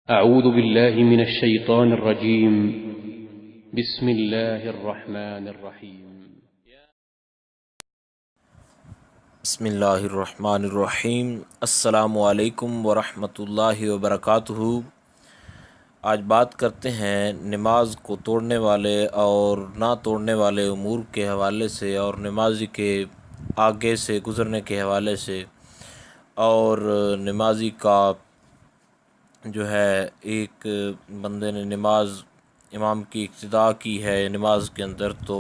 أعوذ بالله من الشيطان الرجيم. بسم الله الرحمن الرحيم. بسم اللہ الرحمن الرحیم۔ السلام علیکم ورحمۃ اللہ وبرکاتہ۔ آج بات کرتے ہیں نماز کو توڑنے والے اور نہ توڑنے والے امور کے حوالے سے، اور نمازی کے آگے سے گزرنے کے حوالے سے، اور نمازی کا جو ہے ایک بندے نے نماز امام کی اقتداء کی ہے نماز کے اندر، تو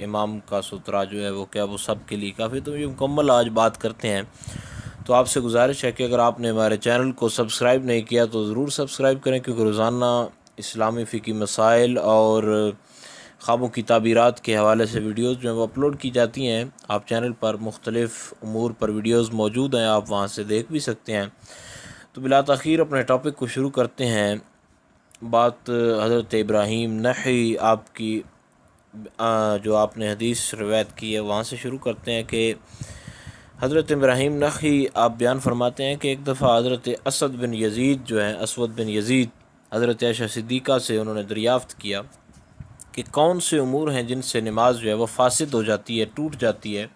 امام کا سترہ جو ہے وہ کیا وہ سب کے لیے کافی، تو یہ مکمل آج بات کرتے ہیں۔ تو آپ سے گزارش ہے کہ اگر آپ نے ہمارے چینل کو سبسکرائب نہیں کیا تو ضرور سبسکرائب کریں، کیونکہ روزانہ اسلامی فقہی مسائل اور خوابوں کی تعبیرات کے حوالے سے ویڈیوز جو ہیں وہ اپلوڈ کی جاتی ہیں۔ آپ چینل پر مختلف امور پر ویڈیوز موجود ہیں، آپ وہاں سے دیکھ بھی سکتے ہیں۔ تو بلا تاخیر اپنے ٹاپک کو شروع کرتے ہیں۔ بات حضرت ابراہیم نخعی آپ کی جو آپ نے حدیث روایت کی ہے وہاں سے شروع کرتے ہیں کہ حضرت ابراہیم نخعی آپ بیان فرماتے ہیں کہ ایک دفعہ حضرت اسود بن یزید حضرت عائشہ صدیقہ سے انہوں نے دریافت کیا کہ کون سے امور ہیں جن سے نماز جو ہے وہ فاسد ہو جاتی ہے، ٹوٹ جاتی ہے۔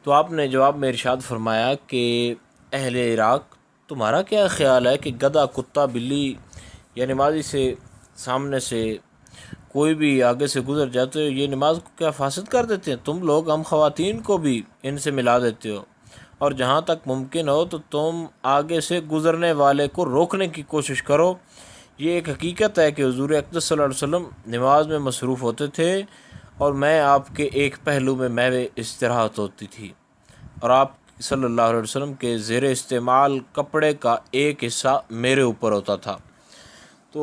تو آپ نے جواب میں ارشاد فرمایا کہ اہل عراق، تمہارا کیا خیال ہے کہ گدھا، کتا، بلی یا نمازی سے سامنے سے کوئی بھی آگے سے گزر جاتے ہو، یہ نماز کو کیا فاسد کر دیتے ہیں؟ تم لوگ ہم خواتین کو بھی ان سے ملا دیتے ہو، اور جہاں تک ممکن ہو تو تم آگے سے گزرنے والے کو روکنے کی کوشش کرو۔ یہ ایک حقیقت ہے کہ حضور اقدس صلی اللہ علیہ وسلم نماز میں مصروف ہوتے تھے، اور میں آپ کے ایک پہلو میں محو استراحت ہوتی تھی، اور آپ صلی اللہ علیہ وسلم کے زیر استعمال کپڑے کا ایک حصہ میرے اوپر ہوتا تھا۔ تو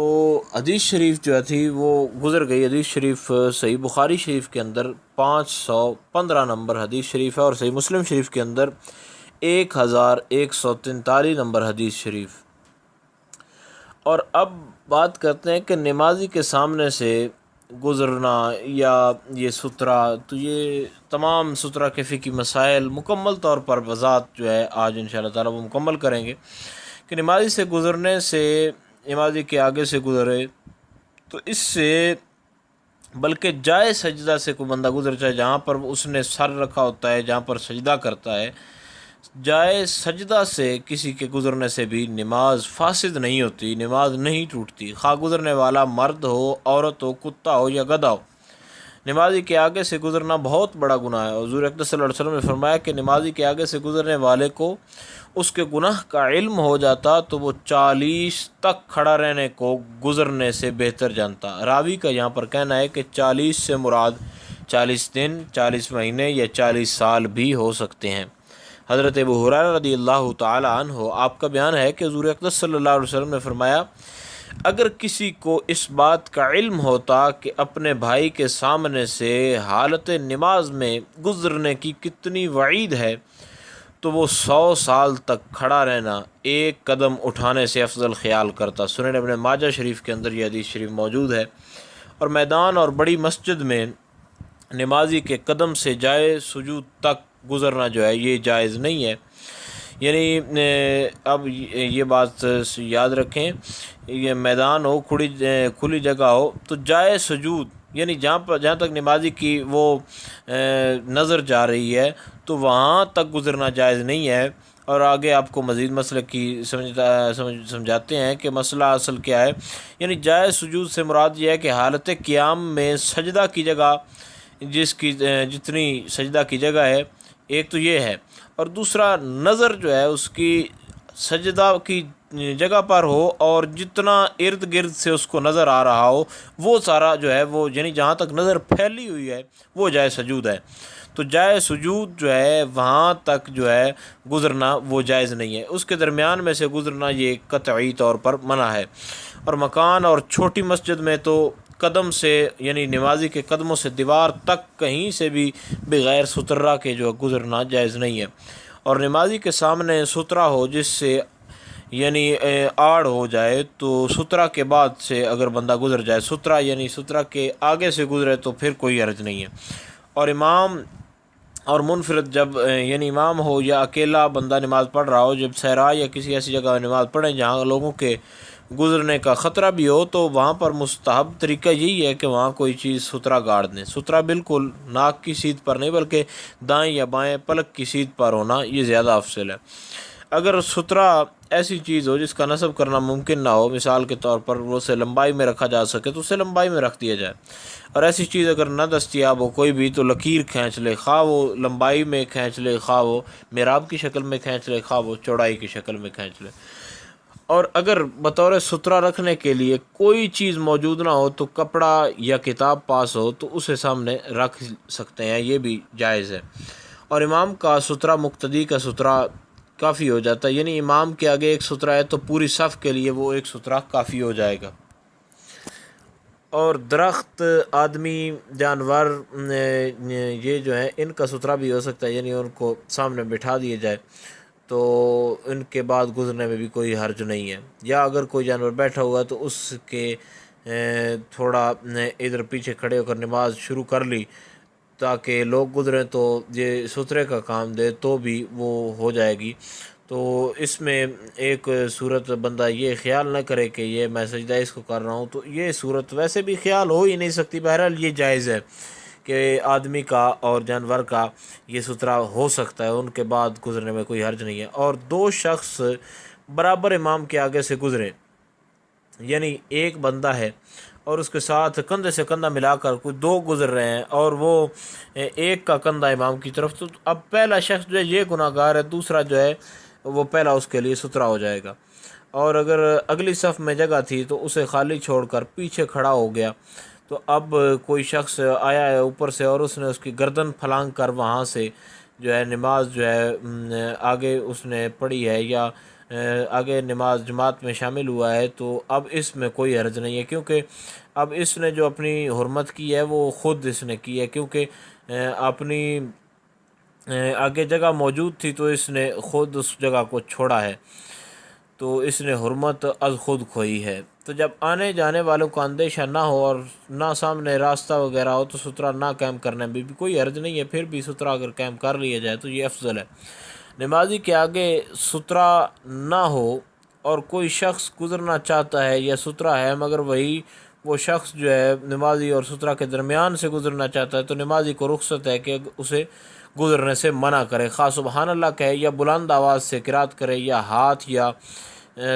حدیث شریف جو تھی وہ گزر گئی۔ حدیث شریف صحیح بخاری شریف کے اندر 515 نمبر حدیث شریف ہے، اور صحیح مسلم شریف کے اندر 1143 نمبر حدیث شریف۔ اور اب بات کرتے ہیں کہ نمازی کے سامنے سے گزرنا یا یہ سترہ، تو یہ تمام سترہ کے فقہی مسائل مکمل طور پر وضاحت جو ہے آج انشاءاللہ تعالیٰ وہ مکمل کریں گے کہ نمازی سے گزرنے سے، نمازی کے آگے سے گزرے تو اس سے بلکہ جائے سجدہ سے کوئی بندہ گزر جائے، جہاں پر اس نے سر رکھا ہوتا ہے، جہاں پر سجدہ کرتا ہے، جائے سجدہ سے کسی کے گزرنے سے بھی نماز فاسد نہیں ہوتی، نماز نہیں ٹوٹتی، خواہ گزرنے والا مرد ہو، عورت ہو، کتا ہو یا گدھا ہو۔ نمازی کے آگے سے گزرنا بہت بڑا گناہ ہے۔ حضور اقدس صلی اللہ علیہ وسلم نے فرمایا کہ نمازی کے آگے سے گزرنے والے کو اس کے گناہ کا علم ہو جاتا تو وہ 40 تک کھڑا رہنے کو گزرنے سے بہتر جانتا۔ راوی کا یہاں پر کہنا ہے کہ 40 سے مراد 40 دن، 40 مہینے یا 40 سال بھی ہو سکتے ہیں۔ حضرت ابو ہریرہ رضی اللہ تعالی عنہ آپ کا بیان ہے کہ حضور اقدس صلی اللہ علیہ وسلم نے فرمایا، اگر کسی کو اس بات کا علم ہوتا کہ اپنے بھائی کے سامنے سے حالت نماز میں گزرنے کی کتنی وعید ہے، تو وہ 100 سال تک کھڑا رہنا ایک قدم اٹھانے سے افضل خیال کرتا۔ سنن ابن ماجہ شریف کے اندر یہ حدیث شریف موجود ہے۔ اور میدان اور بڑی مسجد میں نمازی کے قدم سے جائے سجود تک گزرنا جو ہے یہ جائز نہیں ہے۔ یعنی اب یہ بات یاد رکھیں، یہ میدان ہو، کھلی جگہ ہو، تو جائے سجود یعنی جہاں تک نمازی کی وہ نظر جا رہی ہے تو وہاں تک گزرنا جائز نہیں ہے۔ اور آگے آپ کو مزید مسئلہ کی سمجھاتے ہیں کہ مسئلہ اصل کیا ہے۔ یعنی جائے سجود سے مراد یہ ہے کہ حالت قیام میں سجدہ کی جگہ، جتنی سجدہ کی جگہ ہے، ایک تو یہ ہے، اور دوسرا نظر جو ہے اس کی سجدہ کی جگہ پر ہو، اور جتنا ارد گرد سے اس کو نظر آ رہا ہو وہ سارا جو ہے وہ، یعنی جہاں تک نظر پھیلی ہوئی ہے وہ جائے سجود ہے۔ تو جائے سجود جو ہے وہاں تک جو ہے گزرنا وہ جائز نہیں ہے، اس کے درمیان میں سے گزرنا یہ قطعی طور پر منع ہے۔ اور مکان اور چھوٹی مسجد میں تو قدم سے، یعنی نمازی کے قدموں سے دیوار تک کہیں سے بھی بغیر سترہ کے جو گزرنا جائز نہیں ہے۔ اور نمازی کے سامنے سترہ ہو جس سے یعنی آڑ ہو جائے، تو سترہ کے بعد سے اگر بندہ گزر جائے، سترہ یعنی سترہ کے آگے سے گزرے تو پھر کوئی حرج نہیں ہے۔ اور امام اور منفرد جب یعنی امام ہو یا اکیلا بندہ نماز پڑھ رہا ہو، جب صحرا یا کسی ایسی جگہ نماز پڑھیں جہاں لوگوں کے گزرنے کا خطرہ بھی ہو تو وہاں پر مستحب طریقہ یہی ہے کہ وہاں کوئی چیز سترا گاڑ دیں. سترا بالکل ناک کی سیدھ پر نہیں بلکہ دائیں یا بائیں پلک کی سیدھ پر ہونا یہ زیادہ افضل ہے. اگر سترا ایسی چیز ہو جس کا نصب کرنا ممکن نہ ہو، مثال کے طور پر وہ اسے لمبائی میں رکھا جا سکے تو اسے لمبائی میں رکھ دیا جائے. اور ایسی چیز اگر نہ دستیاب ہو کوئی بھی تو لکیر کھینچ لے، خواہ وہ لمبائی میں کھینچ لے، خواہ وہ محراب کی شکل میں کھینچ لے، خواہ وہ چوڑائی کی شکل میں کھینچ لے. اور اگر بطور سترا رکھنے کے لیے کوئی چیز موجود نہ ہو تو کپڑا یا کتاب پاس ہو تو اسے سامنے رکھ سکتے ہیں، یہ بھی جائز ہے. اور امام کا سترا مقتدی کا سترا کافی ہو جاتا ہے، یعنی امام کے آگے ایک سترا ہے تو پوری صف کے لیے وہ ایک سترا کافی ہو جائے گا. اور درخت، آدمی، جانور یہ جو ہیں ان کا سترا بھی ہو سکتا ہے، یعنی ان کو سامنے بٹھا دیا جائے تو ان کے بعد گزرنے میں بھی کوئی حرج نہیں ہے. یا اگر کوئی جانور بیٹھا ہوا تو اس کے تھوڑا ادھر پیچھے کھڑے ہو کر نماز شروع کر لی تاکہ لوگ گزریں تو یہ سترے کا کام دے تو بھی وہ ہو جائے گی. تو اس میں ایک صورت بندہ یہ خیال نہ کرے کہ یہ میں سجدہ اس کو کر رہا ہوں، تو یہ صورت ویسے بھی خیال ہو ہی نہیں سکتی. بہرحال یہ جائز ہے کہ آدمی کا اور جانور کا یہ سترا ہو سکتا ہے، ان کے بعد گزرنے میں کوئی حرج نہیں ہے. اور دو شخص برابر امام کے آگے سے گزرے، یعنی ایک بندہ ہے اور اس کے ساتھ کندھے سے کندھا ملا کر کوئی دو گزر رہے ہیں اور وہ ایک کا کندھا امام کی طرف، تو اب پہلا شخص جو ہے یہ گناہ گار ہے، دوسرا جو ہے وہ پہلا اس کے لیے سترا ہو جائے گا. اور اگر اگلی صف میں جگہ تھی تو اسے خالی چھوڑ کر پیچھے کھڑا ہو گیا تو اب کوئی شخص آیا ہے اوپر سے اور اس نے اس کی گردن پھلانگ کر وہاں سے جو ہے نماز جو ہے آگے اس نے پڑھی ہے یا آگے نماز جماعت میں شامل ہوا ہے، تو اب اس میں کوئی حرج نہیں ہے کیونکہ اب اس نے جو اپنی حرمت کی ہے وہ خود اس نے کی ہے، کیونکہ اپنی آگے جگہ موجود تھی تو اس نے خود اس جگہ کو چھوڑا ہے، تو اس نے حرمت از خود کھوئی ہے. تو جب آنے جانے والوں کو اندیشہ نہ ہو اور نہ سامنے راستہ وغیرہ ہو تو سترا نہ قائم کرنے میں بھی کوئی حرج نہیں ہے. پھر بھی سترا اگر قائم کر لیا جائے تو یہ افضل ہے. نمازی کے آگے سترا نہ ہو اور کوئی شخص گزرنا چاہتا ہے یا سترا ہے مگر وہ شخص جو ہے نمازی اور سترا کے درمیان سے گزرنا چاہتا ہے تو نمازی کو رخصت ہے کہ اسے گزرنے سے منع کرے، خواہ سبحان اللہ کہے یا بلند آواز سے قرات کرے یا ہاتھ یا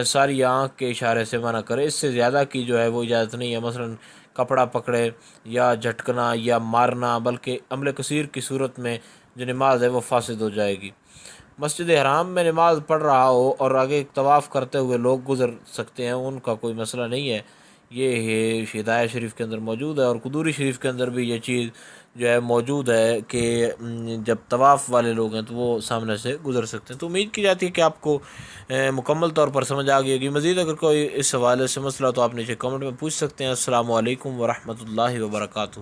ساری آنکھ کے اشارے سے منع کرے. اس سے زیادہ کی جو ہے وہ اجازت نہیں ہے، مثلا کپڑا پکڑے یا جھٹکنا یا مارنا، بلکہ عمل کثیر کی صورت میں جو نماز ہے وہ فاسد ہو جائے گی. مسجد حرام میں نماز پڑھ رہا ہو اور آگے طواف کرتے ہوئے لوگ گزر سکتے ہیں، ان کا کوئی مسئلہ نہیں ہے. یہ ہدایہ شریف کے اندر موجود ہے اور قدوری شریف کے اندر بھی یہ چیز جو ہے موجود ہے کہ جب طواف والے لوگ ہیں تو وہ سامنے سے گزر سکتے ہیں. تو امید کی جاتی ہے کہ آپ کو مکمل طور پر سمجھ آ گئی ہوگی. مزید اگر کوئی اس حوالے سے مسئلہ تو آپ نیچے کمنٹ میں پوچھ سکتے ہیں. السلام علیکم ورحمۃ اللہ وبرکاتہ.